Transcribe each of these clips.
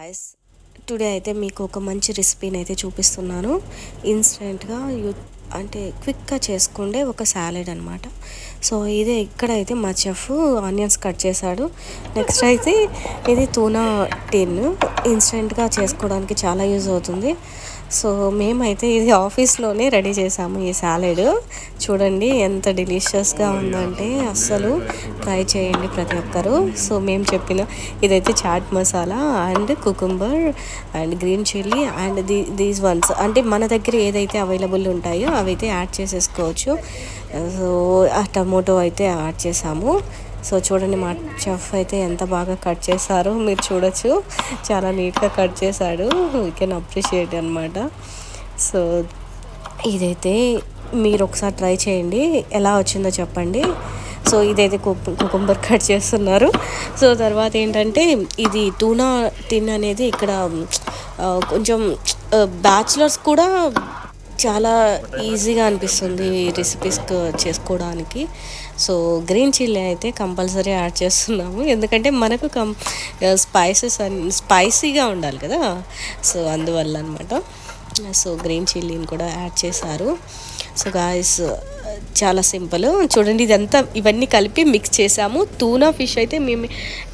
Guys, today అయితే మీకు ఒక మంచి రెసిపీని అయితే చూపిస్తున్నాను. ఇన్స్టెంట్గా అంటే క్విక్గా చేసుకుండే ఒక సాలెడ్ అనమాట. సో ఇదే ఇక్కడైతే మా చెఫ్ ఆనియన్స్ కట్ చేశాడు. నెక్స్ట్ అయితే ఇది టూనా టిన్, ఇన్స్టెంట్గా చేసుకోవడానికి చాలా యూజ్ అవుతుంది. సో మేమైతే ఇది ఆఫీస్లోనే రెడీ చేసాము ఈ సాలెడ్. చూడండి ఎంత డెలిషియస్గా ఉందంటే అస్సలు ట్రై చేయండి ప్రతి ఒక్కరు. సో మేము చెప్పిన ఇదైతే chaat masala and cucumber and green chilli and these ones అంటే మన దగ్గర ఏదైతే అవైలబుల్ ఉంటాయో అవైతే యాడ్ చేసేసుకోవచ్చు. సో ఆ టమోటో అయితే యాడ్ చేసాము. సో చూడండి మా చెఫ్ అయితే ఎంత బాగా కట్ చేశారో మీరు చూడొచ్చు. చాలా నీట్గా కట్ చేశాడు. వీ కెన్ అప్రిషియేట్ అనమాట. సో ఇదైతే మీరు ఒకసారి ట్రై చేయండి, ఎలా వచ్చిందో చెప్పండి. సో ఇదైతే కుకుంబర్ కట్ చేస్తున్నారు. సో తర్వాత ఏంటంటే ఇది టూనా టిన్ అనేది ఇక్కడ కొంచెం బ్యాచులర్స్ కూడా చాలా ఈజీగా అనిపిస్తుంది ఈ రెసిపీస్ చేసుకోవడానికి. సో గ్రీన్ చిల్లీ అయితే కంపల్సరీ యాడ్ చేస్తున్నాము, ఎందుకంటే మనకు స్పైసీగా ఉండాలి కదా. సో అందువల్ల అనమాట. సో గ్రీన్ చిల్లీని కూడా యాడ్ చేశారు. సో గాయస్ చాలా సింపుల్. చూడండి ఇవన్నీ కలిపి మిక్స్ చేసాము. టూనా ఫిష్ అయితే మేము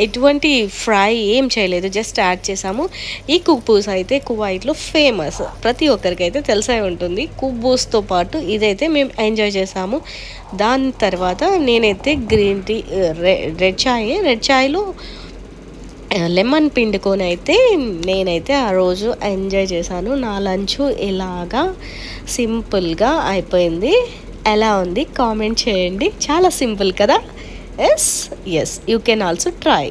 ఎటువంటి ఫ్రై ఏం చేయలేదు, జస్ట్ యాడ్ చేసాము. ఈ కుబ్బూస్ అయితే కువైట్లో ఫేమస్, ప్రతి ఒక్కరికైతే తెలిసే ఉంటుంది. కుబ్బూస్తో పాటు ఇదైతే మేము ఎంజాయ్ చేసాము. దాని తర్వాత నేనైతే గ్రీన్ టీ రెడ్ చాయ్లో లెమన్ పిండుకొని అయితే నేనైతే ఆ రోజు ఎంజాయ్ చేశాను. నా లంచ్ ఇలాగా సింపుల్గా అయిపోయింది. ఎలా ఉంది కామెంట్ చేయండి. చాలా సింపుల్ కదా. Yes you can also try.